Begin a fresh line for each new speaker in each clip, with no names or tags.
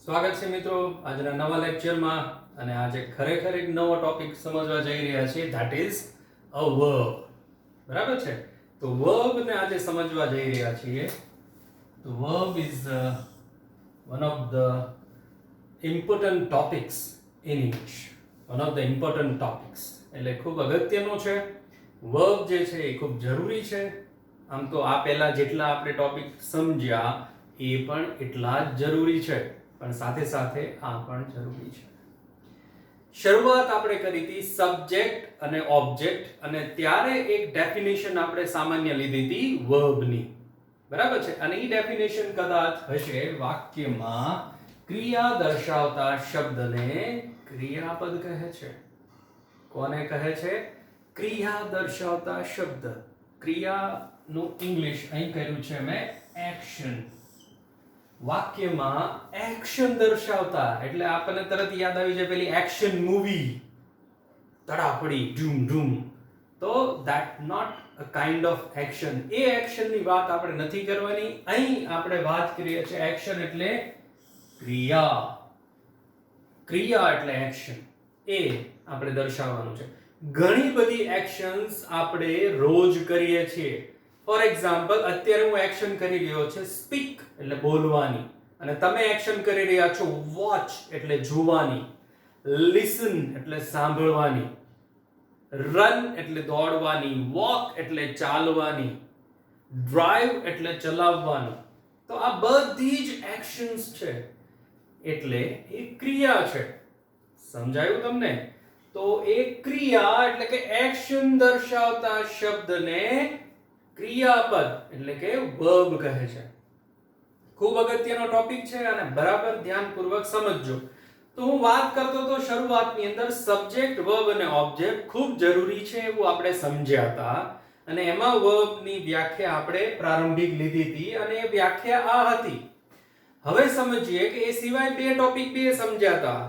સ્વાગત છે મિત્રો આજના નવા લેક્ચરમાં અને આજે ખરેખર એક નવો ટોપિક સમજવા જઈ રહ્યા છીએ ધેટ ઇઝ અ વર્બ. બરાબર છે? તો વર્બ ને આજે સમજવા જઈ રહ્યા છીએ. તો verb is one of the important topics in English. One of the important topics એટલે ખૂબ અગત્યનો છે. વર્બ જે છે એ ખૂબ જરૂરી છે. આમ તો આ પહેલા જેટલા આપણે ટોપિક સમજ્યા એ પણ એટલા જ જરૂરી છે, પણ સાથે સાથે આ પણ જરૂરી છે. શરૂઆત આપણે કરી હતી સબ્જેક્ટ અને ઓબ્જેક્ટ, અને ત્યારે એક ડેફિનેશન આપણે સામાન્ય લીધી હતી વર્બની. બરાબર છે? અને એ ડેફિનેશન કદાચ હશે વાક્યમાં ક્રિયા દર્શાવતા શબ્દને ક્રિયાપદ કહે છે. કોને કહે છે? ક્રિયા દર્શાવતા શબ્દ. ક્રિયાનું ઇંગ્લિશ અહીં કર્યું છે મેં એક્શન. વાક્યમાં એક્શન દર્શાવતા એટલે આપણને તરત યાદ આવી જાય પેલી એક્શન મૂવી, તડાપડી ધૂમ ધૂમ. તો that not a kind of action. એ એક્શનની વાત આપણે નથી કરવાની. અહીં આપણે વાત કરીએ છીએ એક્શન એટલે ક્રિયા. ક્રિયા એટલે એક્શન, એ આપણે દર્શાવવાનું છે. ઘણી બધી એક્શન્સ આપણે રોજ કરીએ છીએ. ફોર એક્ઝામ્પલ, અત્યારે હું એક્શન કરી રહ્યો છે સ્પીક એટલે બોલવાની, અને તમે એક્શન કરી રહ્યા છો વોચ એટલે જોવાની, લિસન એટલે સાંભળવાની, રન એટલે દોડવાની, વોક એટલે ચાલવાની, ડ્રાઈવ એટલે ચલાવવાનું. તો આ બધી જ એક્શન્સ છે, એટલે એ ક્રિયા છે. સમજાયું તમને? તો એ ક્રિયા એટલે કે એક્શન દર્શાવતા શબ્દને ક્રિયાપદ એટલે કે વર્બ કહે છે. ખૂબ અગત્યનો ટોપિક છે અને બરાબર ધ્યાનપૂર્વક સમજજો. તો હું વાત કરતો તો શરૂઆતની અંદર સબ્જેક્ટ, વર્બ અને ઓબ્જેક્ટ ખૂબ જરૂરી છે એવું આપણે સમજ્યા હતા, અને એમાં વર્બની વ્યાખ્યા આપણે પ્રારંભિક લીધી હતી અને એ વ્યાખ્યા આ હતી. હવે સમજીએ કે એ સિવાય બે ટોપિક બે સમજ્યા હતા,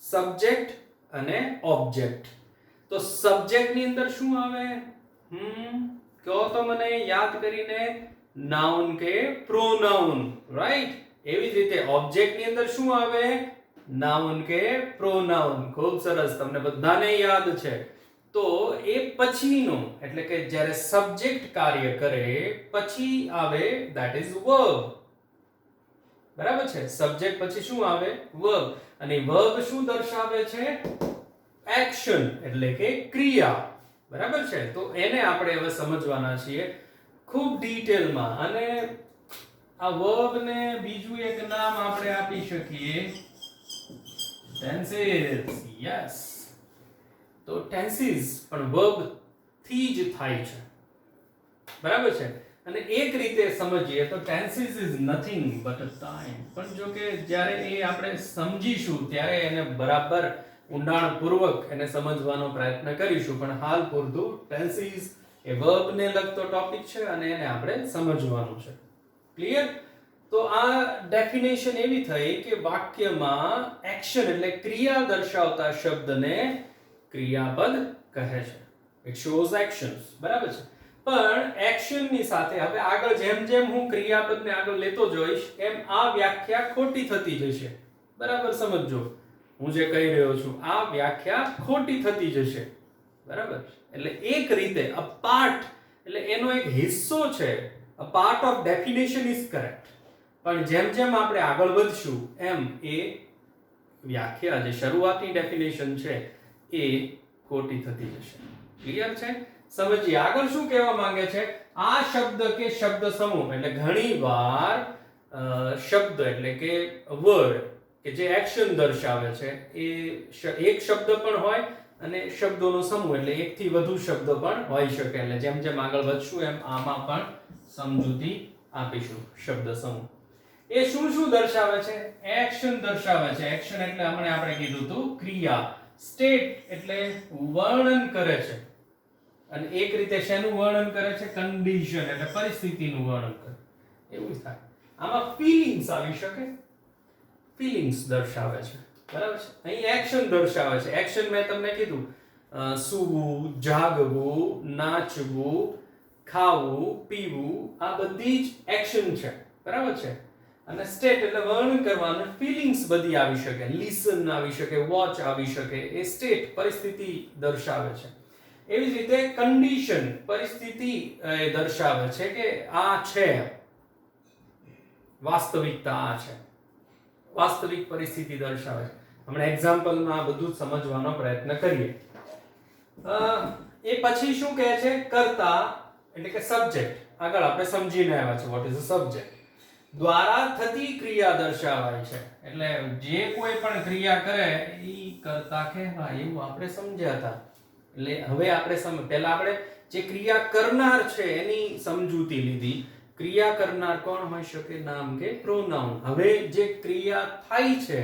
સબ્જેક્ટ અને ઓબ્જેક્ટ. તો સબ્જેક્ટની અંદર શું આવે? કહો તો મને યાદ કરીને. નાઉન કે પ્રોનાઉન, રાઈટ? એવી જ રીતે ઓબ્જેક્ટની અંદર શું આવે? નાઉન કે પ્રોનાઉન. ખૂબ સરસ, તમને બધાને યાદ છે. તો એ પછીનો એટલે કે જ્યારે સબ્જેક્ટ કાર્ય કરે પછી આવે ધેટ ઇઝ વર્બ. બરાબર છે? સબ્જેક્ટ પછી શું આવે? વર્બ. અને વર્બ શું દર્શાવે છે? એક્શન એટલે કે ક્રિયા. બરાબર છે? તો એને આપણે હવે સમજવાના છીએ ખૂબ ડિટેલમાં. અને આ વર્બ ને બીજું એક નામ આપણે આપી શકીએ ટેન્સીસ. યસ. તો ટેન્સીસ પણ વર્બ થી જ થાય છે. બરાબર છે? અને એક રીતે સમજીએ તો tenses is nothing but a time. પણ જો કે જ્યારે એ આપણે સમજીશું ત્યારે એને બરાબર ઊંડાણપૂર્વક એને સમજવાનો પ્રયત્ન કરીશું, પણ હાલ પૂરતું ટેન્સીસ એ વર્બ ને લગતો ટોપિક છે અને એને આપણે સમજવાનું છે. ક્લિયર? તો આ ડેફિનેશન એવી થઈ કે વાક્યમાં એક્શન એટલે ક્રિયા દર્શાવતા શબ્દને ક્રિયાપદ કહે છે. It shows actions. બરાબર છે? પણ એક્શનની સાથે હવે આગળ જેમ જેમ હું ક્રિયાપદને આગળ લેતો જઈશ એમ આ વ્યાખ્યા ખોટી થતી જશે. બરાબર સમજો હું જે કહી રહ્યો છું, આ વ્યાખ્યા ખોટી થતી જશે. બરાબર? એટલે એક રીતે અ પાર્ટ એટલે એનો એક હિસ્સો છે. A part of definition is correct. પણ જેમ જેમ આપણે આગળ વધશું એમ એ વ્યાખ્યા જે શરૂઆતની ડેફિનેશન છે એ ખોટી થતી જશે. ક્લિયર છે? સમજીએ આગળ શું કહેવા માંગે છે. આ શબ્દ કે શબ્દ સમૂહ એટલે ઘણીવાર શબ્દ એટલે કે વર્ડ કે જે એક્શન દર્શાવે છે એ એક શબ્દ પણ હોય અને શબ્દોનો સમૂહ એટલે એકથી વધુ શબ્દ પણ હોઈ શકે. એટલે જેમ જેમ આગળ વધશું એમ આમાં પણ સમજૂતી આપીશું. શબ્દ સમૂહ એ શું શું દર્શાવે છે? એક્શન દર્શાવે છે. એક્શન એટલે હમણાં આપણે કીધું હતું ક્રિયા. સ્ટેટ એટલે વર્ણન કરે છે, અને એક રીતે શેનું વર્ણન કરે છે? કન્ડિશન એટલે પરિસ્થિતિનું વર્ણન કરે. એવું થાય. આમાં ફીલિંગ્સ આવી શકે. ફીલિંગ્સ દર્શાવે છે. બરાબર છે? અહીં એક્શન દર્શાવે છે. એક્શન મેં તમને કીધું સૂવું, જાગવું, નાચવું, ખાવું, પીવું, આ બધી જ એક્શન છે. બરાબર છે? અને સ્ટેટ એટલે વર્ણન કરવાનું, ફિલિંગ્સ બધી આવી શકે, લિસન આવી શકે, વોચ આવી શકે, એ સ્ટેટ પરિસ્થિતિ દર્શાવે છે. એવી જ રીતે કન્ડિશન પરિસ્થિતિ દર્શાવે છે કે આ છે, વાસ્તવિકતા આ છે, વાસ્તવિક પરિસ્થિતિ દર્શાવે છે. હમણાં એક્ઝામ્પલમાં બધું જ સમજવાનો પ્રયત્ન કરીએ. એ પછી શું કહે છે? કર્તા એટલે કે સબ્જેક્ટ. આગળ આપણે સમજીને આવ્યા છે વોટ ઇઝ અ સબ્જેક્ટ. દ્વારા થતી ક્રિયા દર્શાવાય છે, એટલે જે કોઈ પણ ક્રિયા કરે એ કર્તા કહેવાય, એવું આપણે સમજ્યા હતા. એટલે હવે આપણે પહેલા આપણે જે ક્રિયા કરનાર છે એની સમજૂતી લીધી. ક્રિયા કરનાર કોણ હોઈ શકે? નામ કે પ્રોનાઉન. હવે જે ક્રિયા થાય છે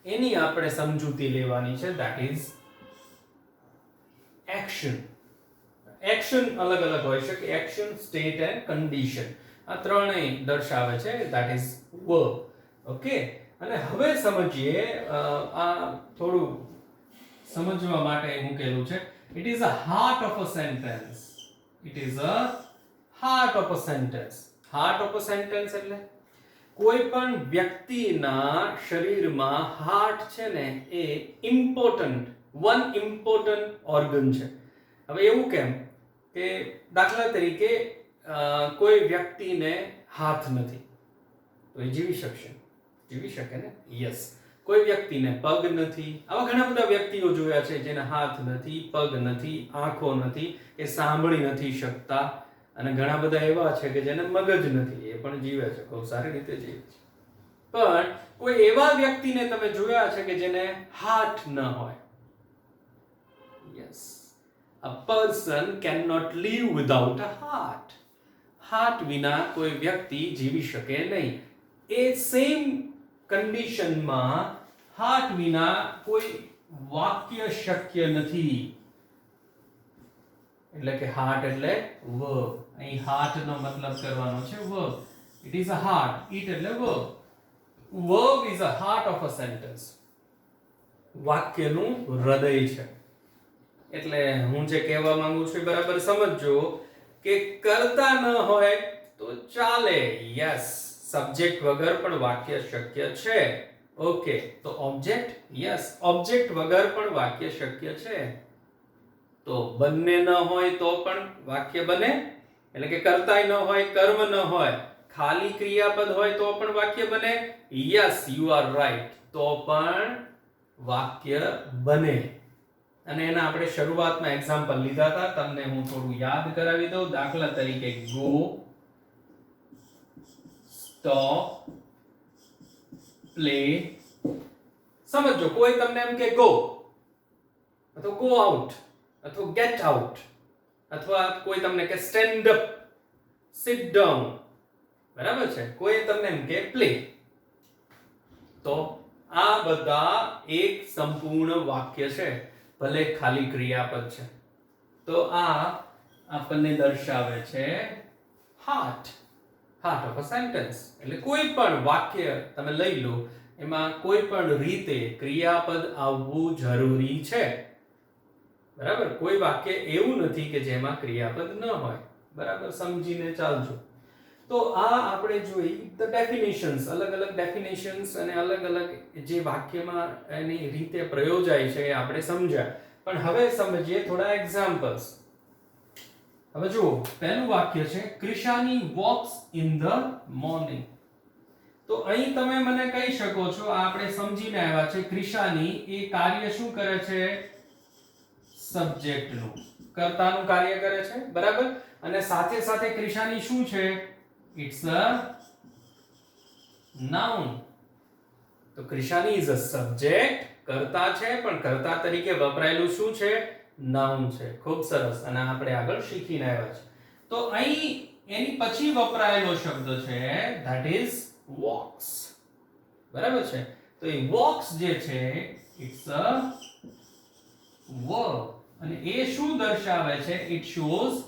એની આપણે સમજૂતી લેવાની છે, ધેટ ઇઝ એક્શન. એક્શન અલગ અલગ હોઈ શકે, એક્શન, સ્ટેટ એન્ડ કન્ડિશન. આ ત્રણેય દર્શાવે છે, ધેટ ઇઝ વર્બ. ઓકે, અને હવે સમજીએ, આ થોડું સમજવા માટે મૂકેલું છે. It is a heart of a sentence. It is a heart of a sentence. Heart of a sentence એટલે કોઈ પણ વ્યક્તિના શરીરમાં હાર્ટ છે ને એ ઇમ્પોર્ટન્ટ, વન ઇમ્પોર્ટન્ટ ઓર્ગન છે. હવે એવું કેમ કે દાખલા તરીકે કોઈ વ્યક્તિને હાથ નથી તો એ જીવી શકશે? જીવી શકે ને? યસ. કોઈ વ્યક્તિને પગ નથી. આવા ઘણા બધા વ્યક્તિઓ જોયા છે જેને હાથ નથી, પગ નથી, આંખો નથી, એ સાંભળી નથી શકતા, અને ઘણા બધા એવા છે કે જેને મગજ નથી, એ પણ જીવે છે, ખૂબ સારી રીતે જીવે છે. પણ કોઈ એવા વ્યક્તિને તમે જોયા છે કે જેને હાર્ટ ન હોય? Yes. A person cannot live without a heart. Heart વિના કોઈ વ્યક્તિ જીવી શકે નહીં. એ સેમ કન્ડિશનમાં હાર્ટ વિના કોઈ વાક્ય શક્ય નથી. એટલે કે હાર્ટ એટલે વર્બ. અહીં હાર્ટ નો મતલબ કરવાનો છે verb. It is a heart. It એટલે verb. Verb is a heart of a sentence. વાક્યનું હૃદય છે. એટલે હું જે કહેવા માંગુ છું બરાબર સમજજો કે કરતા ન હોય તો ચાલે. યસ, સબ્જેક્ટ વગર પણ વાક્ય શક્ય છે. ઓકે, તો ઓબ્જેક્ટ? યસ, ઓબ્જેક્ટ વગર પણ વાક્ય શક્ય છે. તો બંને ન હોય તો પણ વાક્ય બને. એટલે કે કર્તાય ન હોય, કર્મ ન હોય, ખાલી ક્રિયાપદ હોય તો પણ વાક્ય બને. યસ, યુ આર રાઈટ, તો પણ વાક્ય બને. અને એના આપણે શરૂઆતમાં એક્ઝામ્પલ લીધા હતા, તમને હું થોડું યાદ કરાવી દઉં. દાખલા તરીકે ગો, સ્ટોપ, પ્લે. સમજો, કોઈ તમને એમ કે ગો, અથવા ગો આઉટ, અથવા ગેટ આઉટ, અથવા કોઈ તમને કે સ્ટેન્ડ અપ, સિટ ડાઉન, બરાબર છે? કોઈ તમને એમ કે પ્લે, તો આ બધા એક સંપૂર્ણ વાક્ય છે, ભલે ખાલી ક્રિયાપદ છે. તો આ આપણને દર્શાવે છે heart, heart of a sentence. એટલે કોઈ પણ વાક્ય તમે લઈ લો, એમાં કોઈ પણ રીતે ક્રિયાપદ આવવું જરૂરી છે. બરાબર? કોઈ વાક્ય એવું નથી કે જેમાં ક્રિયાપદ ન હોય. બરાબર? સમજીને ચાલજો. તો આ આપણે જોઈ ધ ડેફિનેશન્સ, અલગ અલગ ડેફિનેશન્સ અને અલગ અલગ જે વાક્યમાં એની રીતે પ્રયોજાય છે એ આપણે સમજ્યા. પણ હવે સમજીએ થોડા એક્ઝામ્પલ્સ. હવે જુઓ, પહેલું વાક્ય છે ક્રિશાની વોક્સ ઇન ધ મોર્નિંગ. તો અહીં તમે મને કહી શકો છો, આ આપણે સમજીને આવ્યા છે, ક્રિશાની એ કાર્ય શું કરે છે? સબ્જેક્ટનું, કર્તાનું કાર્ય કરે છે. બરાબર? અને સાથે સાથે ક્રિશાની શું છે? It's a noun. તો ક્રિશાની is a subject, કર્તા છે, પણ કર્તા તરીકે વપરાયેલું શું છે? નાઉન છે. ખૂબ સરસ. અને આપણે આગળ શીખીને આવ્યા છે. તો અહીં એની પછી વપરાયેલો શબ્દ છે that is walks. બરાબર છે? તો એ walks જે છે it's a verb. અને એ શું દર્શાવે છે? It shows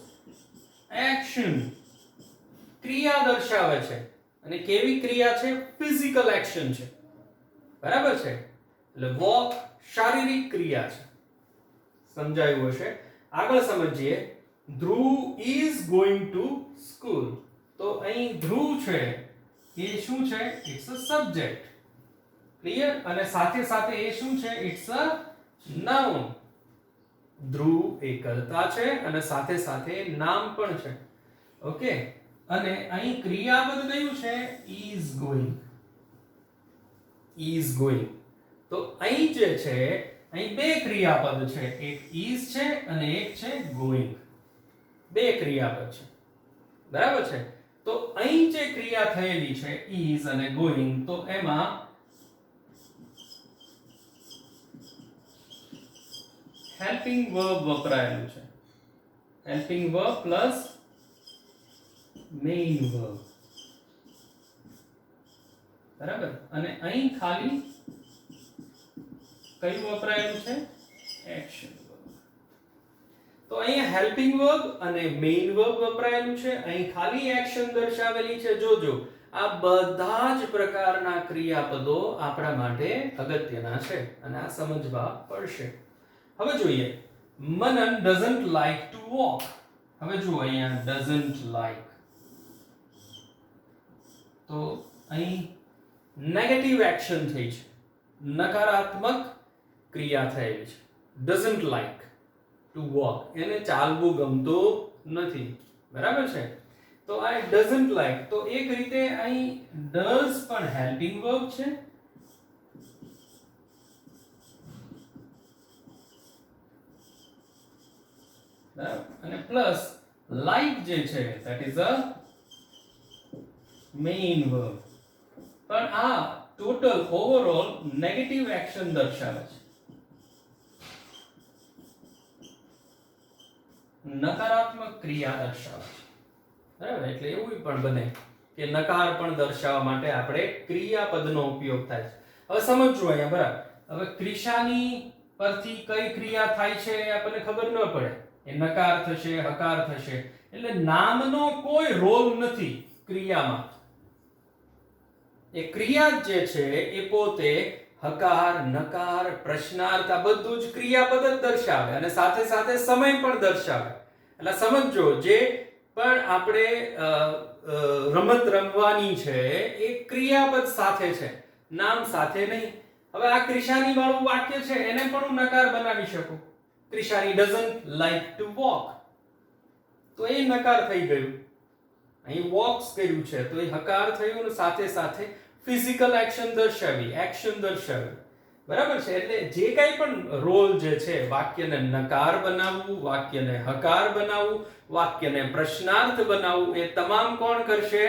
action. ક્રિયા દર્શાવે છે. અને કેવી ક્રિયા છે? ફિઝિકલ એક્શન છે. બરાબર છે? એટલે વોક શારીરિક ક્રિયા છે. સમજાયું હશે? આગળ સમજીએ. ધ્રુવ is going to school. તો અહીં ધ્રુવ છે એ શું છે? It's a subject. ક્લિયર? અને સાથે સાથે એ શું છે? It's a noun. ધ્રુવ એ કર્તા છે અને સાથે સાથે નામ પણ છે. ઓકે. અને અહીં ક્રિયાપદ કયું છે? is going. is going. તો અહીં જે છે, અહીં બે ક્રિયાપદ છે, એક is છે અને એક છે going. બે ક્રિયાપદ છે. બરાબર છે? તો અહીં જે ક્રિયા થયેલી છે is અને going, તો એમાં હેલ્પિંગ વર્બ વપરાયેલું છે. Helping verb plus main verb. બરાબર? અને અહીં ખાલી કયું વપરાયેલું છે? Action verb. તો અહીંયા હેલ્પિંગ વર્બ અને મેઇન વર્બ વપરાયેલું છે. અહીં ખાલી એક્શન દર્શાવેલી છે. જોજો, આ બધા જ પ્રકારના ક્રિયાપદો આપણા માટે અગત્યના છે અને આ સમજવા પડશે. હવે જોઈએ, મનન doesn't like to walk. હવે જુઓ અહીંયા doesn't like, તો અહીં નેગેટિવ એક્શન થઈ છે, નકારાત્મક ક્રિયા થયેલી છે. doesn't like to walk, એને ચાલવું ગમતું નથી. બરાબર છે? તો આ doesn't like, તો એક રીતે અહીં does પણ હેલ્પિંગ વર્બ છે અને પ્લસ like જે છે that is a main verb. પણ આ ટોટલ ઓવરઓલ નેગેટિવ એક્શન દર્શાવે છે, નકારાત્મક ક્રિયા દર્શાવે છે. બરાબર? એટલે એવું પણ બને કે નકાર પણ દર્શાવવા માટે આપણે ક્રિયાપદનો ઉપયોગ થાય છે. હવે સમજો અહીંયા. બરાબર? હવે ક્રિશાની પરથી કઈ ક્રિયા થાય છે એ આપણને ખબર ન પડે. એ નકાર થશે, હકાર થશે. એટલે નામનો કોઈ રોલ નથી ક્રિયામાં. એ ક્રિયા જે છે એ પોતે હકાર, નકાર, પ્રશ્નાર્થ આ બધું જ ક્રિયાપદ જ દર્શાવે અને સાથે સાથે સમય પણ દર્શાવે. એટલે સમજો, જે પણ આપણે રમત રમવાની છે એ ક્રિયાપદ સાથે છે, નામ સાથે નહીં. હવે આ ક્રિશાની વાળું વાક્ય છે, એને પણ હું નકાર બનાવી શકું. ક્રિશાની doesn't like to walk, તો એ નકાર થઈ ગયું. અહીં walks કર્યું છે તો એ હકાર થયું અને સાથે સાથે ફિઝિકલ એક્શન દર્શાવી, એક્શન દર્શાવી. બરાબર છે? એટલે જે કંઈ પણ રોલ જે છે, વાક્યને નકાર બનાવવું, વાક્યને હકાર બનાવવું, વાક્યને પ્રશ્નાર્થ બનાવવું, એ તમામ કોણ કરશે?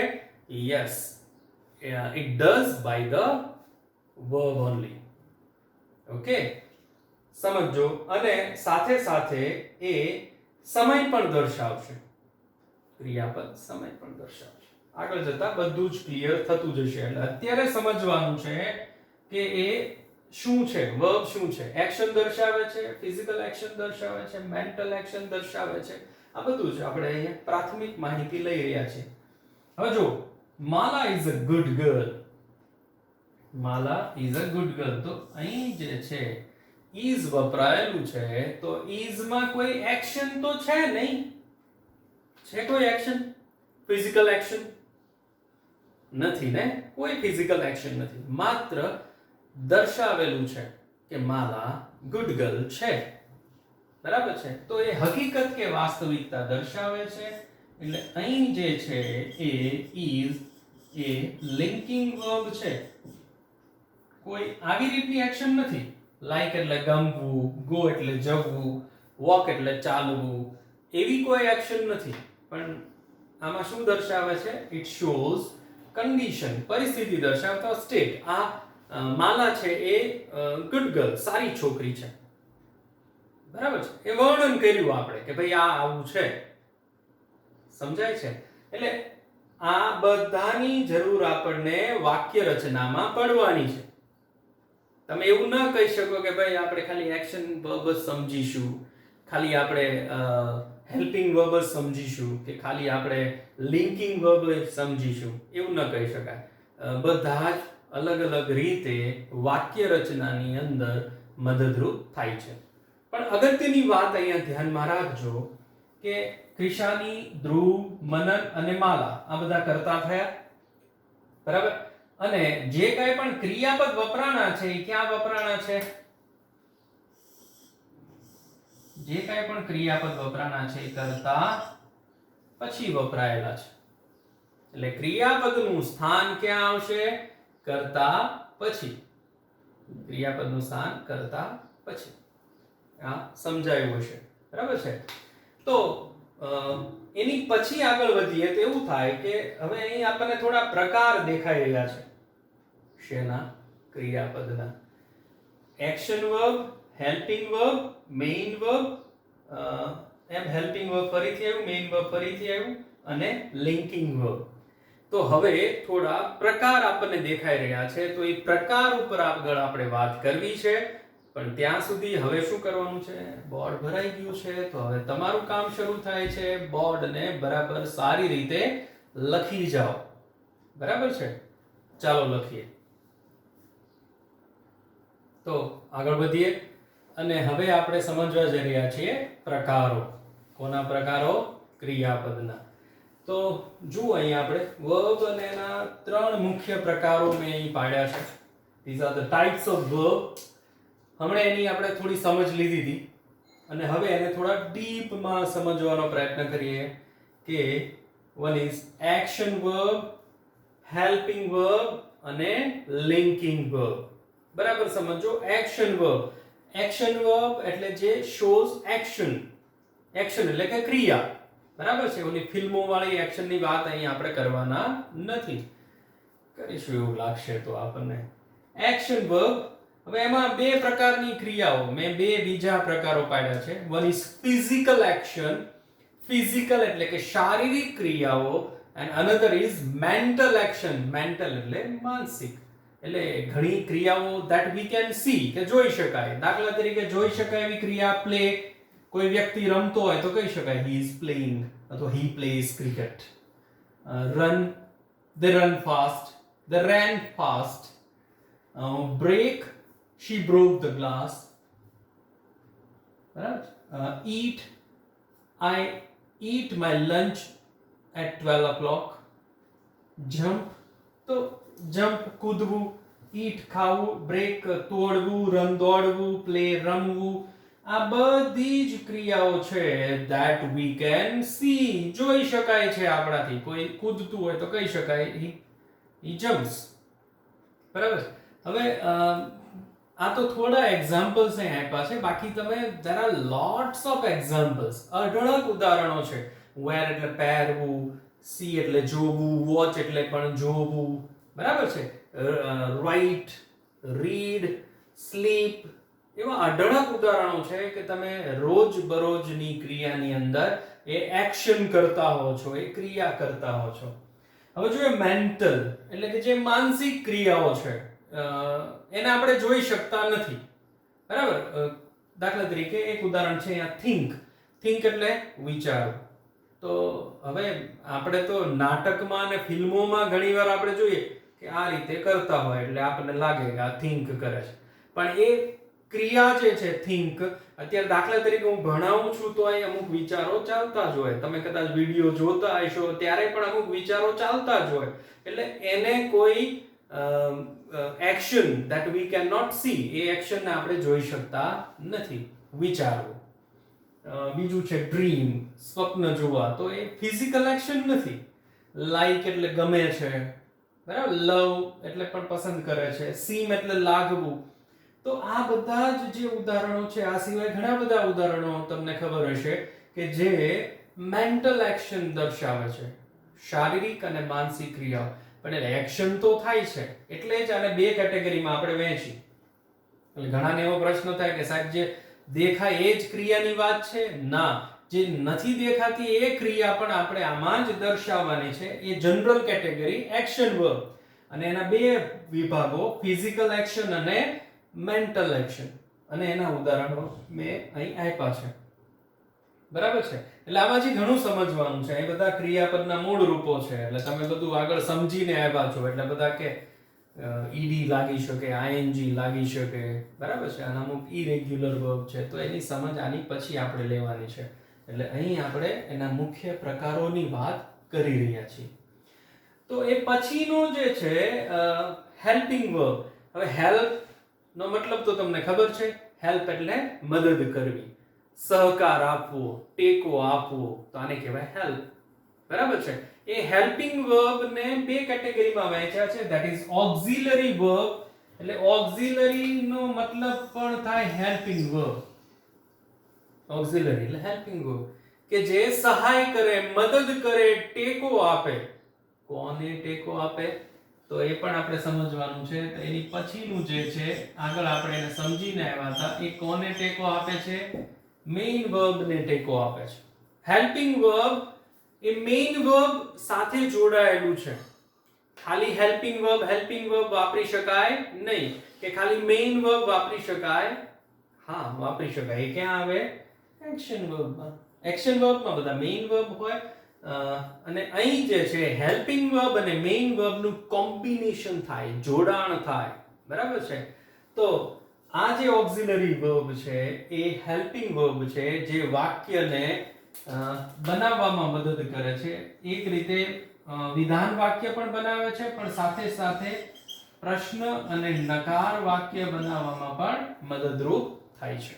Yes, it does by the verb only. Okay, સમજો. અને સાથે સાથે એ સમય પણ દર્શાવશે. ક્રિયાપદ સમય પણ દર્શાવશે. આગળ જતા બધું જ ક્લિયર થતું જશે. એટલે અત્યારે સમજવાનું છે કે એ શું છે, વર્બ શું છે. એક્શન દર્શાવે છે, ફિઝિકલ એક્શન દર્શાવે છે, મેન્ટલ એક્શન દર્શાવે છે. આ બધું જ આપણે અહીંયા પ્રાથમિક માહિતી લઈ રહ્યા છીએ. હવે જો, Mala is a good girl. Mala is a good girl, તો અહીં જે છે is વપરાયેલું છે, તો is માં કોઈ એક્શન તો છે નહીં. છે કોઈ એક્શન? ફિઝિકલ એક્શન નથી ને? કોઈ ફિઝિકલ એક્શન નથી. માત્ર દર્શાવેલું છે કે માલા ગુડ ગર્લ છે. બરાબર છે? તો એ હકીકત કે વાસ્તવિકતા દર્શાવે છે. એટલે અહીં જે છે એ is એ લિંકિંગ વર્બ છે. કોઈ આવી રીતની એક્શન નથી. લાઈક એટલે ગમવું, ગો એટલે જવું, વોક એટલે ચાલવું, એવી કોઈ એક્શન નથી. પણ આમાં શું દર્શાવે છે? ઇટ શોઝ કન્ડિશન, પરિસ્થિતિ દર્શાવતા સ્ટેટ. આ માલા છે એ ગુડ ગર્લ, સારી છોકરી છે. બરાબર છે? એ વર્ણન કર્યું આપણે કે ભાઈ આ આવું છે. સમજાય છે? એટલે આ બધાની જરૂર આપણને વાક્ય રચનામાં પડવાની છે. તમે એવું ન કહી શકો કે ભાઈ આપણે ખાલી એક્શન વર્બ જ સમજીશું, ખાલી આપણે હેલ્પિંગ વર્બ જ સમજીશું, કે ખાલી આપણે લિંકિંગ વર્બ જ સમજીશું. એવું ન કહી શકાય. બધા જ અલગ અલગ રીતે વાક્ય રચનાની અંદર મદદરૂપ થાય છે. પણ અગત્યની વાત અહીંયા ધ્યાનમાં રાખજો કે ક્રિશાની, ધ્રુવ, મનન અને માલા આ બધા કરતા થયા. બરાબર. અને જે કાંઈ પણ ક્રિયાપદ વપરાણા છે એ ક્યાં વપરાણા છે? જે કાંઈ પણ ક્રિયાપદ વપરાણા છે એ કરતા પછી વપરાયેલા છે. એટલે ક્રિયાપદનું સ્થાન ક્યાં આવશે? કરતા પછી. ક્રિયાપદનું સ્થાન કરતા પછી. આ સમજાયું હશે. બરાબર છે. તો એની પછી આગળ વધીએ તો એવું થાય કે હવે અહીં આપણને થોડા પ્રકાર દેખાઈ રહ્યા છે. શેના? ક્રિયાપદના. Action verb, helping verb, main verb, એમ હેલ્પિંગ વર્બ ફરીથી આવ્યું, મેઇન વર્બ ફરીથી આવ્યું અને લિંકિંગ વર્બ. તો હવે થોડા પ્રકાર આપણને દેખાઈ રહ્યા છે. તો એ પ્રકાર ઉપર આગળ આપણે વાત કરવી છે. પણ ત્યાં સુધી હવે શું કરવાનું છે? બોર્ડ ભરાઈ ગયું છે. તો હવે તમારું કામ શરૂ થાય છે. બોર્ડને બરાબર સારી રીતે લખી જાઓ. બરાબર છે? ચાલો લખીએ. તો આગળ વધીએ અને હવે આપણે સમજવા જઈ રહ્યા છીએ પ્રકારો. કોના પ્રકારો? ક્રિયાપદના. તો જુઓ અહીં આપણે વર્બ અને એના 3 મુખ્ય પ્રકારો મેં અહીં પાડ્યા છે. These are the types of verb. હમણાં એની આપણે થોડી સમજ લીધી હતી અને હવે એને થોડા ડીપમાં સમજવાનો પ્રયત્ન કરીએ કે one is action verb, helping verb અને linking verb. બરાબર સમજો. Action verb. એક્શન વર્બ એટલે જે shows action. એક્શન એટલે કે ક્રિયા. બરાબર છે. ઓલી ફિલ્મો વાળી એક્શનની વાત અહીં આપણે કરવાના નથી. કરીશું એવું લાગશે તો આપણને. Action verb. હવે એમાં 2 પ્રકારની ક્રિયાઓ મેં 2 બીજા પ્રકારો પાડ્યા છે. One is physical action. Physical એટલે કે શારીરિક ક્રિયાઓ and another is mental action. mental એટલે માનસિક. એટલે ઘણી ક્રિયાઓ that we can see કે જોઈ શકાય. દાખલા તરીકે જોઈ શકાય એવી ક્રિયા પ્લે. કોઈ વ્યક્તિ રમતો હોય તો કહી શકાય he is playing અથવા he plays cricket. run, they run fast, they ran fast. break, she broke the glass. Right? Eat, I eat my lunch at 12 o'clock. Jump, તો jump કૂદવું, eat ખાવું, break તોડવું, run દોડવું, play રમવું. આ બધી જ ક્રિયાઓ છે that we can see. જોઈ શકાય છે આપણાથી. કોઈ કૂદતું હોય તો કહી શકાય he jumps. બરાબર. હવે આ તો થોડા એક્ઝામ્પલ્સ અહીં આપ્યા છે. બાકી તમે there are lots of examples. અઢળક ઉદાહરણો છે. wear એટલે પહેરવું, see એટલે જોવું, watch એટલે પણ જોવું. બરાબર છે. write, read, sleep. એવા અઢળક ઉદાહરણો છે કે તમે રોજબરોજની ક્રિયાની અંદર એ એક્શન કરતા હો છો, એ ક્રિયા કરતા હો છો. હવે જોઈએ મેન્ટલ એટલે કે જે માનસિક ક્રિયાઓ છે એને આપણે જોઈ શકતા નથી. બરાબર. દાખલા તરીકે એક ઉદાહરણ છે અહીંયા think. think એટલે વિચારો. તો હવે આપણે તો નાટકમાં અને ફિલ્મોમાં ઘણીવાર આપણે જોઈએ કે આ રીતે કરતા હોય એટલે આપણને લાગે કે આ think કરે છે. પણ એ ક્રિયા જે છે think, અત્યારે દાખલા તરીકે હું ભણાવું છું તો અહીં અમુક વિચારો ચાલતા જ હોય. તમે કદાચ વિડીયો જોતા હશો ત્યારે પણ અમુક વિચારો ચાલતા જ હોય. એટલે એને કોઈ action that we cannot see, એ એક્શનને આપણે જોઈ શકતા નથી. વિચારો. બીજું છે ડ્રીમ, સ્વપ્ન જોવા. તો એ ફિઝિકલ એક્શન નથી. લાઈક એટલે ગમે છે. બરાબર. લવ એટલે પણ પસંદ કરે છે. સીમ એટલે લાગવું. તો આ બધા જ જે ઉદાહરણો છે, આ સિવાય ઘણા બધા ઉદાહરણો તમને ખબર હશે કે જે મેન્ટલ એક્શન દર્શાવે છે. શારીરિક અને માનસિક ક્રિયાઓ. પણ એટલે એક્શન તો થાય છે એટલે જ આને 2 કેટેગરીમાં આપણે વહેંચી. એટલે ઘણાને એવો પ્રશ્ન થાય કે સાહેબ જે દેખાય એ જ ક્રિયાની વાત છે? ના, જે નથી દેખાતી એ ક્રિયા પણ આપણે આમાં જ દર્શાવવાની છે. એ જનરલ કેટેગરી એક્શન વર્બ. અને એના 2 વિભાગો ફિઝિકલ એક્શન અને મેન્ટલ એક્શન. અને એના ઉદાહરણો મેં અહીં આપ્યા છે. બરાબર છે. એટલે આમાંથી ઘણું સમજવાનું છે. એ બધા ક્રિયાપદના મૂળ રૂપો છે. એટલે તમે બધું આગળ સમજીને આવ્યા છો. એટલે બધા કે ઈડી લાગી શકે, આઈએનજી લાગી શકે. બરાબર છે. આના અમુક ઇરેગ્યુલર વર્બ છે. તો એની સમજ આની પછી આપણે લેવાની છે. એટલે અહીં આપણે એના મુખ્ય પ્રકારોની વાત કરી રહ્યા છીએ. તો એ પછીનું જે છે હેલ્પિંગ વર્બ. હવે હેલ્પ નો મતલબ તો તમને ખબર છે. હેલ્પ એટલે મદદ કરવી, સહકાર આપવો, ટેકો આપવો, તો આને કહેવાય હેલ્પ. બરાબર છે. એ હેલ્પિંગ વર્બ ને બે કેટેગરીમાં વહેંચ્યા છે, ધેટ ઇઝ ઓક્ઝિલરી વર્બ. એટલે ઓક્ઝિલરી નો મતલબ પણ થાય હેલ્પિંગ વર્બ. ઓક્ઝિલરી એટલે હેલ્પિંગ વર્બ કે જે સહાય કરે, મદદ કરે, ટેકો આપે. કોને ટેકો આપે તો એ પણ આપણે સમજવાનું છે. તો એની પછીનું જે છે આગળ આપણે એને સમજીને આવ્યા હતા, એ કોને ટેકો આપે છે? મેઇન વર્બ ને ટેકો આપે છે. હેલ્પિંગ વર્બ એ મેઇન વર્બ સાથે જોડાયેલું છે. ખાલી હેલ્પિંગ વર્બ વાપરી શકાય નહીં, કે ખાલી મેઇન વર્બ વાપરી શકાય. હા, વાપરી શકાય. એ ક્યાં આવે? એક્શન વર્બમાં. એક્શન વર્બમાં બધા મેઇન વર્બ હોય. અને અહીં જે છે હેલ્પિંગ વર્બ અને મેઇન વર્બનું કોમ્બિનેશન થાય, જોડાણ થાય. બરાબર છે. તો આ જે ઓક્ઝિલરી વર્બ છે એ હેલ્પિંગ વર્બ છે, જે વાક્યને બનાવવામાં મદદ કરે છે. એક રીતે વિધાન વાક્ય પણ બનાવે છે, પણ સાથે સાથે પ્રશ્ન અને નકાર વાક્ય બનાવવામાં પણ મદદરૂપ થાય છે.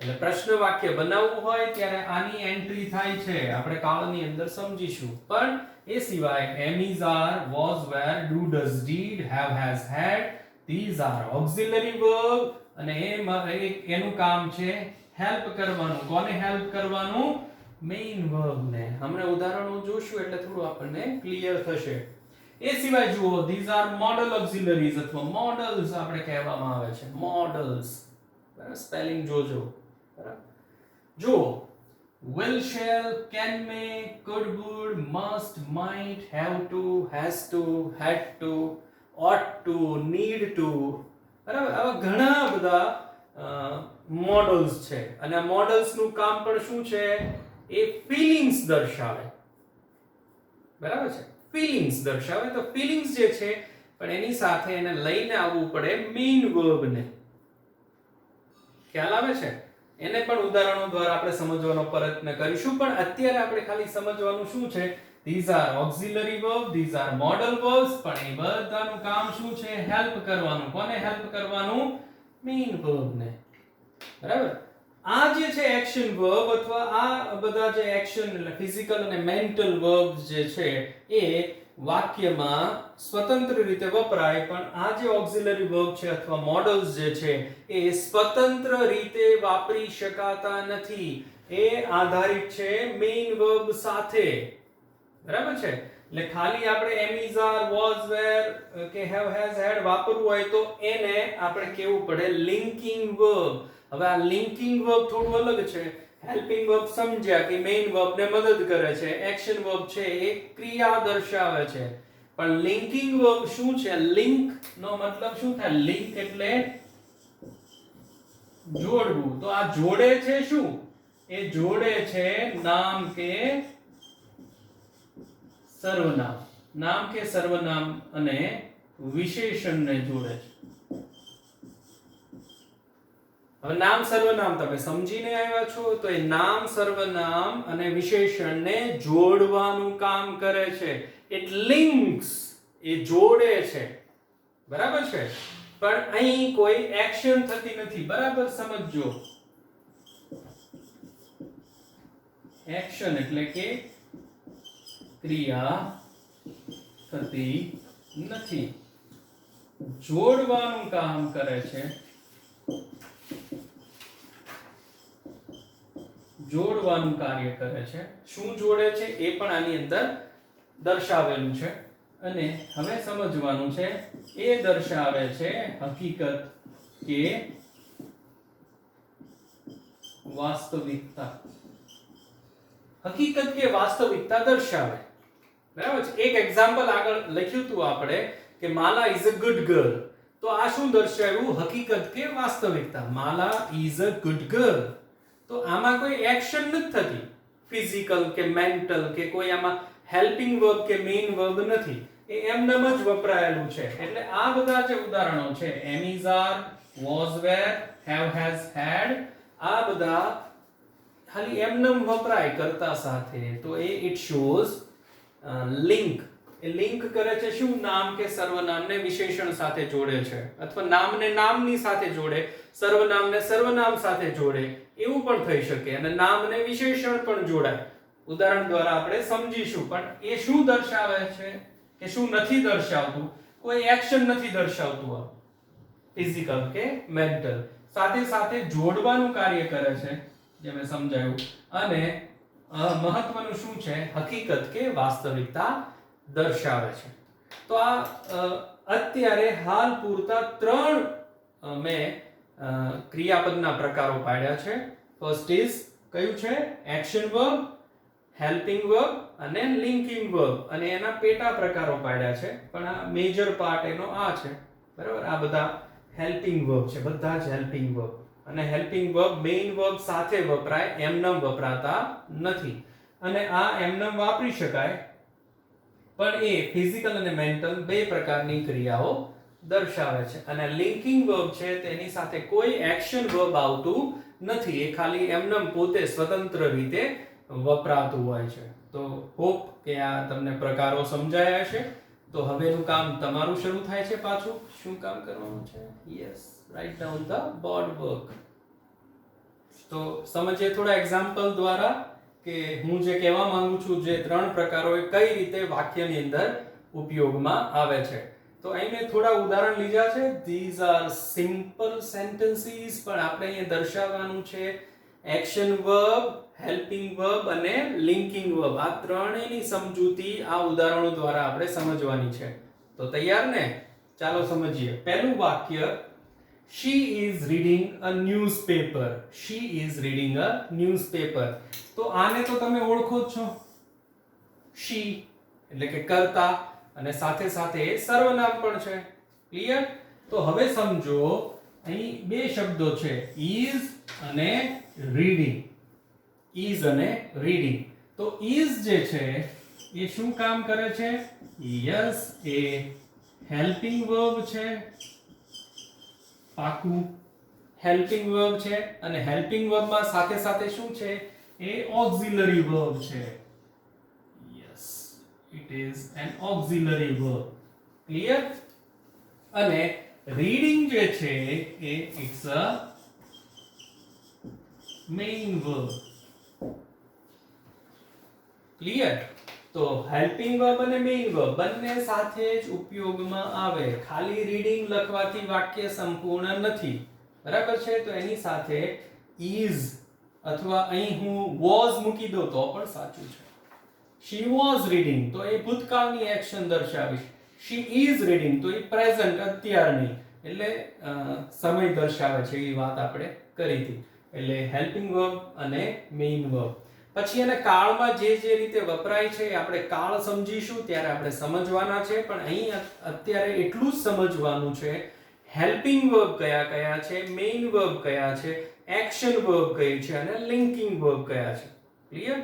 એટલે પ્રશ્ન વાક્ય બનાવવું હોય ત્યારે આની એન્ટ્રી થાય છે. આપણે કાળની અંદર સમજીશું. પણ એ સિવાય am, is, are, was, were, do, does, did, have, has, had, these are auxiliary verb. અને એનું કામ છે હેલ્પ કરવાનું. કોને હેલ્પ કરવાનું? મેઇન વર્બ ને. હમણાં ઉદાહરણો જોશું એટલે થોડું આપણને ક્લિયર થશે. એ સિવાય જુઓ, these are modal auxiliaries અથવા models આપણે કહેવામાં આવે છે. models. બરાબર, સ્પેલિંગ જોજો. બરાબર, જુઓ, will, shall, can, may, could, would, must, might, have to, has to, had to, ought to, need to. બરાબર, આવા ઘણા બધા મોડલ્સ છે. અને આ મોડલ્સ નું કામ પણ શું છે? એ ફીલિંગ્સ દર્શાવે. બરાબર છે, ફીલિંગ્સ દર્શાવે. તો ફીલિંગ્સ જે છે પણ એની સાથે એને લઈને આવવું પડે મેઇન વર્બ ને. ખ્યાલ આવે છે? એને પણ ઉદાહરણો દ્વારા આપણે સમજવાનો પ્રયત્ન કરીશું. પણ અત્યારે આપણે ખાલી સમજવાનું શું છે? these are auxiliary verb, these are modal verbs. પણ એ બધાનું કામ શું છે? હેલ્પ કરવાનું. કોને હેલ્પ કરવાનું? મેઇન વર્બ ને. બરાબર. આ જે છે એક્શન વર્બ અથવા આ બધા જે એક્શન એટલે ફિઝિકલ અને મેન્ટલ વર્બ્સ જે છે એ વાક્યમાં સ્વતંત્ર રીતે વપરાય. પણ આ જે ઓક્ઝિલરી વર્બ છે અથવા મોડલ્સ જે છે એ સ્વતંત્ર રીતે વાપરી શકાતા નથી. એ આધારિત છે મેઇન વર્બ સાથે. બરાબર છે. એટલે ખાલી આપણે am, is, are, was, were કે have, has, had વાપરવું હોય તો એને આપણે કેવું પડે? Linking verb. હવે આ લિંકિંગ વર્બ થોડું અલગ છે. હેલ્પિંગ વર્બ સમજ્યા કે મેઇન વર્બ ને મદદ કરે છે. એક્શન વર્બ છે એ ક્રિયા દર્શાવે છે. પણ લિંકિંગ વર્બ શું છે? લિંક નો મતલબ શું થાય? લિંક એટલે જોડવું. તો આ જોડે છે શું? એ જોડે છે નામ કે સર્વનામ. નામ કે સર્વનામ અને વિશેષણને જોડે છે. હવે નામ સર્વનામ તમે સમજીને આવ્યા છો, તો એ નામ સર્વનામ અને વિશેષણને જોડવાનું કામ કરે છે. ઇટ લિંક્સ, એ જોડે છે. બરાબર છે. પણ અહીં કોઈ એક્શન થતી નથી. બરાબર સમજજો. એક્શન એટલે કે ક્રિયા થતી નથી. જોડવાનું કામ કરે છે. જોડવાનું કાર્ય કરે છે. શું જોડે છે એ પણ આની અંદર દર્શાવેલું છે. અને હવે સમજવાનું છે, એ દર્શાવે છે હકીકત કે વાસ્તવિકતા. હકીકત કે વાસ્તવિકતા દર્શાવે. બરાબર છે. એક એક્ઝામ્પલ આગળ લખ્યું હતું આપણે કે માલા ઇઝ અ ગુડ ગર્લ. તો આ શું દર્શાવ્યું? હકીકત કે વાસ્તવિકતા. માલા ઇઝ અ ગુડ ગર્લ. તો આમાં કોઈ એક્શન નથી થતી, ફિઝિકલ કે મેન્ટલ કે કોઈ આમાં હેલ્પિંગ વર્બ કે મેઇન વર્બ નથી. એ એમનેમ જ વપરાયેલું છે. એટલે આ બધા જે ઉદાહરણો છે am, is, are, was, were, have, has, had, આ બધા ખાલી એમનેમ વપરાય કરતા સાથે. તો એ it shows link a link કરે છે શું? નામ કે સર્વનામને વિશેષણ સાથે જોડે છે, અથવા નામને નામની સાથે જોડે, સર્વનામને સર્વનામ સાથે જોડે, એવું પણ થઈ શકે. અને નામને વિશેષણ પણ જોડાય. ઉદાહરણ દ્વારા આપણે સમજીશું. પણ એ શું દર્શાવે છે કે શું નથી દર્શાવતું? કોઈ એક્શન નથી દર્શાવતું. આ ફિઝિકલ કે મેન્ટલ સાથે સાથે જોડવાનું કાર્ય કરે છે, જે મેં સમજાવ્યું. અને મહત્વનું શું છે? હકીકત કે વાસ્તવિકતા દર્શાવે છે. તો આ અત્યારે હાલ પૂરતા 3 મેં ક્રિયાપદના પ્રકારો પાડ્યા છે. ફર્સ્ટ ઇઝ કયું છે? એક્શન વર્બ, હેલ્પિંગ વર્બ અને લિંકિંગ વર્બ. અને એના પેટા પ્રકારો પાડ્યા છે, પણ આ મેજર પાર્ટ એનો આ છે. બરાબર? આ બધા હેલ્પિંગ વર્બ છે, બધા જ હેલ્પિંગ વર્બ. અને હેલ્પિંગ વર્બ મેઇન વર્બ સાથે વપરાય, એમનેમ વપરાતા નથી. અને આ એમનેમ વાપરી શકાય, પણ એ ફિઝિકલ અને મેન્ટલ બે પ્રકારની ક્રિયાઓ દર્શાવે છે. અને લિંકિંગ વર્બ છે તેની સાથે કોઈ એક્શન વર્બ આવતું નથી. એ ખાલી એમનેમ પોતે સ્વતંત્ર રીતે વપરાતું હોય છે. તો હોપ કે આ તમને પ્રકારો સમજાયા હશે. તો હવેનું કામ તમારું શરૂ થાય છે. પાછું શું કામ કરવાનું છે? Yes, write down the board work. તો સમજીએ થોડા એક્ઝામ્પલ દ્વારા કે હું જે કહેવા માંગુ છું, જે 3 પ્રકારો એ કઈ રીતે વાક્યની અંદર ઉપયોગમાં આવે છે. તો અહીં મેં થોડા ઉદાહરણ લીધા છે. ધીઝ આર સિમ્પલ સેન્ટેન્સીસ, પણ આપણે અહીંયા દર્શાવવાનું છે એક્શન વર્બ, હેલ્પિંગ વર્બ અને લિંકિંગ વર્બ. આ ત્રણેયની સમજૂતી આ ઉદાહરણો દ્વારા આપણે સમજવાની છે. તો તૈયાર ને? ચાલો સમજીએ. પહેલું વાક્ય, she is reading a newspaper. she is reading a newspaper. તો આને તો તમે ઓળખો જ છો. she એટલે કે કર્તા, અને સાથે સાથે સર્વનામ પણ છે. ક્લિયર? તો હવે સમજો, અહીં બે શબ્દો છે, is અને reading. is અને reading. તો is જે છે એ શું કામ કરે છે? યસ, એ હેલ્પિંગ વર્બ છે. પાકું હેલ્પિંગ વર્બ છે. અને હેલ્પિંગ વર્બમાં સાથે સાથે શું છે? એ ઓક્ઝિલરી વર્બ છે. Yes, it is an auxiliary verb. Clear? અને રીડિંગ જે છે એ it's a main verb. Clear? તો હેલ્પિંગ વર્બ અને મેઇન વર્બ બંને સાથે જ ઉપયોગમાં આવે. ખાલી રીડિંગ લખવાથી વાક્ય સંપૂર્ણ નથી. બરાબર છે? તો એની સાથે is અથવા અહીં હું was મૂકી દઉં તો પણ સાચું છે. she was reading તો એ ભૂતકાળની એક્શન દર્શાવીશ. she is reading તો એ પ્રેઝન્ટ અત્યારની, એટલે સમય દર્શાવે છે. એ વાત આપણે કરી હતી. એટલે હેલ્પિંગ વર્બ અને મેઇન વર્બ. પછી એને કાળમાં જે જે રીતે વપરાય છે આપણે કાળ સમજીશું ત્યારે આપણે સમજવાના છે. પણ અહીં અત્યારે એટલું જ સમજવાનું છે, હેલ્પિંગ વર્બ કયા કયા છે, મેઇન વર્બ કયા છે, એક્શન વર્બ કઈ છે અને લિંકિંગ વર્બ કયા છે. ક્લિયર?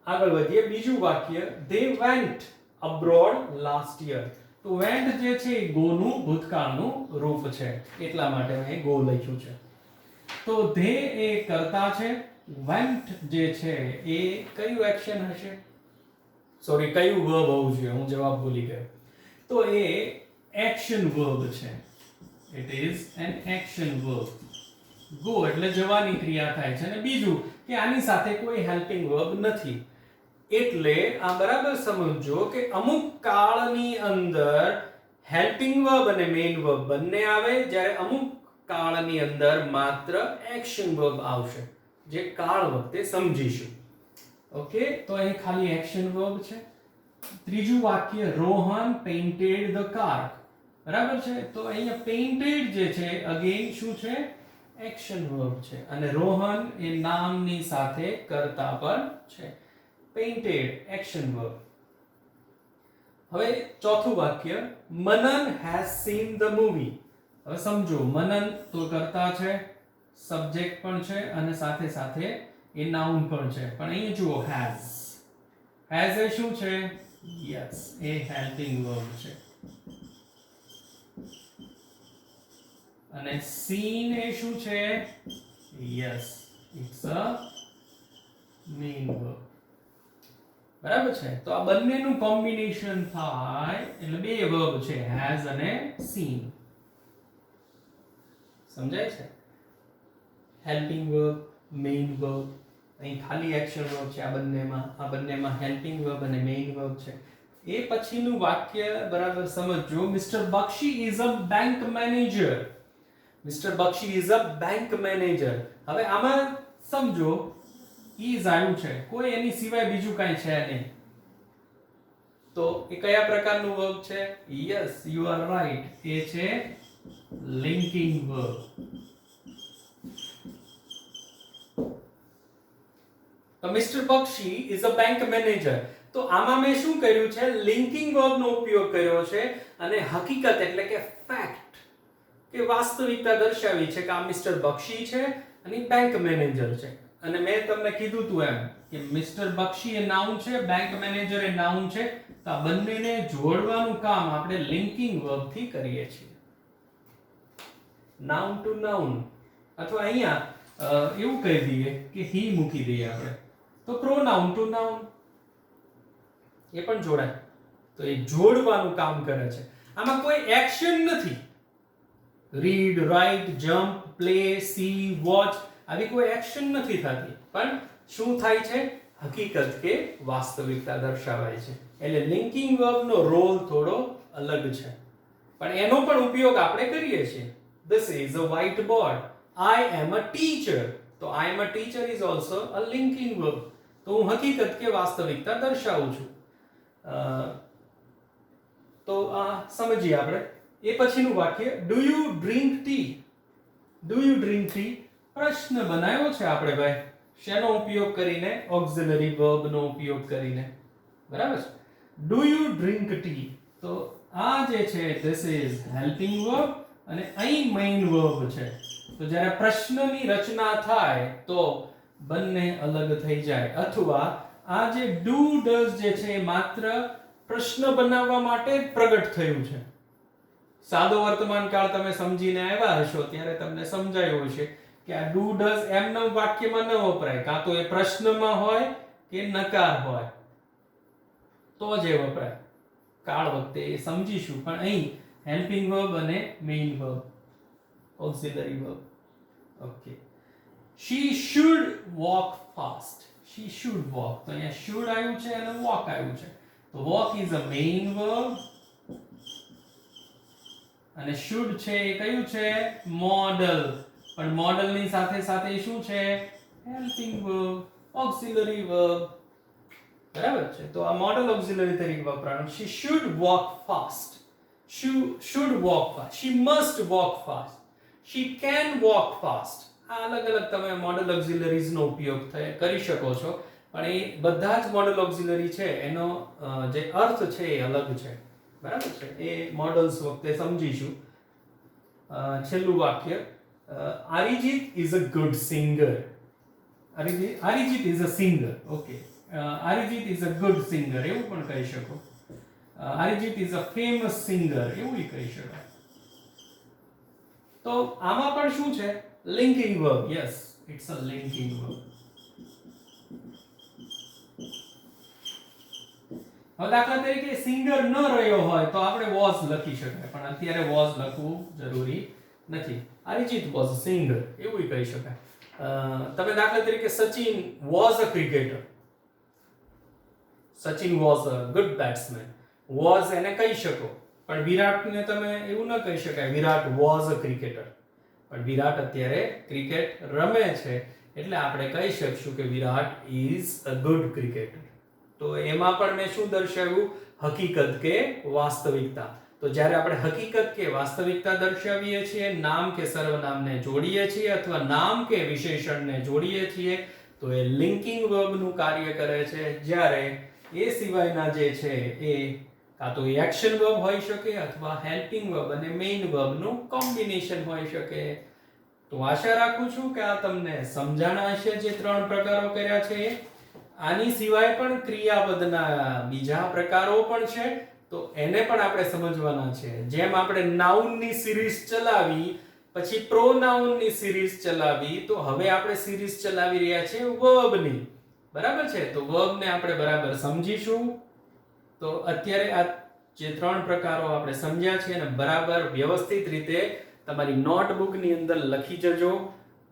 આગળ વધીએ. બીજું વાક્ય, they went abroad last year. તો went જે છે એ go નું ભૂતકાળનું રૂપ છે, એટલા માટે મેં go લખ્યું છે. તો they એ કર્તા છે, went જે છે એ કયું એક્શન હશે? સોરી, કયું વર્બ હોવું જોઈએ? હું જવાબ ભૂલી ગયો. તો એ એક્શન વર્બ છે. It is an action verb. Go એટલે જવાની ક્રિયા થાય છે. અને બીજું કે આની સાથે કોઈ હેલ્પિંગ વર્બ નથી. એટલે આ બરાબર સમજો કે અમુક કાળની અંદર હેલ્પિંગ વર્બ અને મેઇન વર્બ બંને આવે, જ્યારે અમુક કાળની અંદર માત્ર એક્શન વર્બ આવશે, જે કાળ વખતે સમજીશું. ઓકે? તો અહીં ખાલી એક્શન વર્બ છે. ત્રીજું વાક્ય, રોહન પેઇન્ટેડ ધ કાર. બરાબર છે? તો અહીંયા પેઇન્ટેડ જે છે અગેન શું છે? એક્શન વર્બ છે. અને રોહન એ નામની સાથે કર્તા પણ છે. Painted action verb. હવે ચોથું વાક્ય, મનન હેઝ સીન ધ મૂવી. હવે સમજો, મનન તો કર્તા છે, સબ્જેક્ટ પણ છે અને સાથે સાથે એ નાઉન પણ છે. પણ અહીં જુઓ, હેઝ. હેઝ એ શું છે? યસ, એ હેલ્પિંગ વર્બ છે. અને સીન એ શું છે? Yes, it's a main verb. બરાબર છે. તો આ બંનેનું કોમ્બિનેશન થાય એટલે બે વર્બ છે, હેઝ અને સીન. સમજાય છે? હેલ્પિંગ વર્બ, મેઇન વર્બ, અહીં ખાલી એક્શન વર્બ છે આ બંનેમાં હેલ્પિંગ વર્બ અને મેઇન વર્બ છે. એ પછીનું વાક્ય બરાબર સમજો. Mister Bakshi is a bank manager. Mister Bakshi is a bank manager. હવે આમાં સમજો ઇઝ આવ્યું છે, કોઈ એની સિવાય બીજું કાંઈ છે નહીં. તો એ કયા પ્રકારનું વર્બ છે? યસ, યુ આર રાઈટ, એ છે linking verb. Mister Bakshi is a bank manager. તો આમાં મેં શું કર્યું છે? લિંકિંગ વર્બનો ઉપયોગ કર્યો છે અને હકીકત એટલે કે ફેક્ટ કે વાસ્તવિકતા દર્શાવી છે કે આ મિસ્ટર બક્ષી છે અને બેંક મેનેજર છે. અને મેં તમને કીધું તું એમ કે મિસ્ટર બક્ષી એ નાઉન છે, બેંક મેનેજર એ નાઉન છે. તો આ બંનેને જોડવાનું કામ આપણે લિંકિંગ વર્બ થી કરીએ છીએ. નાઉન ટુ નાઉન, અથવા અહીંયા એવું કહી દઈએ કે હી મૂકી દઈએ આપણે, તો પ્રોનાઉન ટુ નાઉન એ પણ જોડાય. તો એ જોડવાનું કામ કરે છે. આમાં કોઈ એક્શન નથી. Read, write, jump, play, see, watch આવી કોઈ એક્શન નથી થતી. પણ શું થાય છે? હકીકત કે વાસ્તવિકતા દર્શાવાય છે. એટલે લિંકિંગ વર્બનો રોલ થોડો અલગ છે, પણ એનો પણ ઉપયોગ આપણે કરીએ છીએ. This is a whiteboard. I am a teacher. તો I am a teacher is also a linking verb. તો હું હકીકત કે વાસ્તવિકતા દર્શાવું છું. તો આ સમજીએ આપણે. એ પછીનું વાક્ય, do you drink tea? Do you drink tea પ્રશ્ન બનાવ્યો છે આપણે ભાઈ. શેનો ઉપયોગ કરીને? ઓક્સિલરી વર્બ નો ઉપયોગ કરીને. બરાબર છે? Do you drink tea. તો આ જે છે ધીસ ઇઝ હેલ્પિંગ વર્બ અને અહીં મેઇન વર્બ છે. તો જ્યારે પ્રશ્નની રચના થાય તો બંને અલગ થઈ જાય. અથવા આ જે ડુ ડઝ જે છે એ માત્ર પ્રશ્ન બનાવવા માટે જ પ્રગટ થયું છે. સાદો વર્તમાન કાળ તમે સમજીને આવ્યા હશો ત્યારે તમને સમજાયું હશે કે આ ડુ ડઝ એમના વાક્યમાં ન વપરાય, કાં તો એ પ્રશ્નમાં હોય કે નકાર હોય તો જ એ વપરાય. કાળ વખતે એ સમજીશું. પણ અહીં હેલ્પિંગ વર્બ અને main verb, auxiliary verb. Okay. She should walk fast. She should walk. તો અહીંયા should આવ્યું છે અને walk આવ્યું છે. તો walk is a main verb અને should છે એ કયું છે? મોડલ. પણ મોડલ ની સાથે સાથે શું છે? Helping verb, auxiliary verb. બરાબર છે? તો આ મોડલ ઓક્સિલરી તરીકે વપરાયું. She should walk fast. She should walk fast. She must walk fast. She can walk fast. આ અલગ અલગ તમે મોડલ ઓક્સિલરીઝ નો ઉપયોગ કરી શકો છો, પણ એ બધા જ મોડલ ઓક્સિલરી છે એનો જે અર્થ છે એ અલગ છે. બરાબર છે? એ મોડલ્સ વખતે સમજીશું. છેલ્લું વાક્ય, Arijit is a good singer. Arijit is a singer. Okay. Arijit is a good singer એવું પણ કહી શકો. Arijit is a famous singer એવું કહી શકાય. તો આમાં પણ શું છે? linking verb. Yes, it's a linking verb. હવે દાખલા તરીકે સિંગર ન રહ્યો હોય તો આપણે was લખી શકાય, પણ અત્યારે was લખવું જરૂરી નથી. અરિજીત was a singer એવું કહી શકાય. તમે દાખલા તરીકે Sachin was a cricketer. Sachin was a good batsman. was એને કહી શકો, પણ વિરાટને તમે એવું ન કહી શકાય વિરાટ was a cricketer. પણ વિરાટ અત્યારે ક્રિકેટ રમે છે એટલે આપણે કહી શકશું કે વિરાટ is a good cricketer. તો એમાં પણ મેં શું દર્શાવ્યું? હકીકત કે વાસ્તવિકતા. તો જ્યારે આપણે હકીકત કે વાસ્તવિકતા દર્શાવીએ છીએ, નામ કે સર્વનામને જોડીએ છીએ અથવા નામ કે વિશેષણને જોડીએ છીએ તો એ લિંકિંગ વર્બનું કાર્ય કરે છે. જ્યારે એ સિવાયના જે છે એ કાં તો એક્શન વર્બ હોઈ શકે અથવા હેલ્પિંગ વર્બ અને મેઇન વર્બનું કોમ્બિનેશન હોઈ શકે. તો આશા રાખું છું કે આ તમને સમજાણા હશે જે ત્રણ પ્રકારો કર્યા છે. આની સિવાય પણ ક્રિયાપદના બીજા પ્રકારો પણ છે, તો એને પણ આપણે સમજવાના છે. જેમ આપણે નાઉનની સિરીઝ ચલાવી, પછી પ્રોનાઉનની સિરીઝ ચલાવી, તો હવે આપણે સિરીઝ ચલાવી રહ્યા છીએ વર્બની. બરાબર છે. તો વર્બ ને આપણે બરાબર સમજીશું. તો અત્યારે આ જે 3 પ્રકારો આપણે સમજ્યા છે અને બરાબર વ્યવસ્થિત રીતે તમારી નોટબુકની અંદર લખી જજો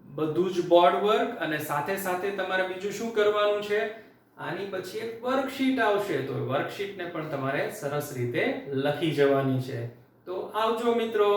બધું જ બોર્ડ વર્ક. અને સાથે સાથે તમારે બીજું શું કરવાનું છે, આની પછી એક વર્કશીટ આવશે, તો વર્કશીટને પણ તમારે સરસ રીતે લખી જવાની છે. તો આવજો મિત્રો.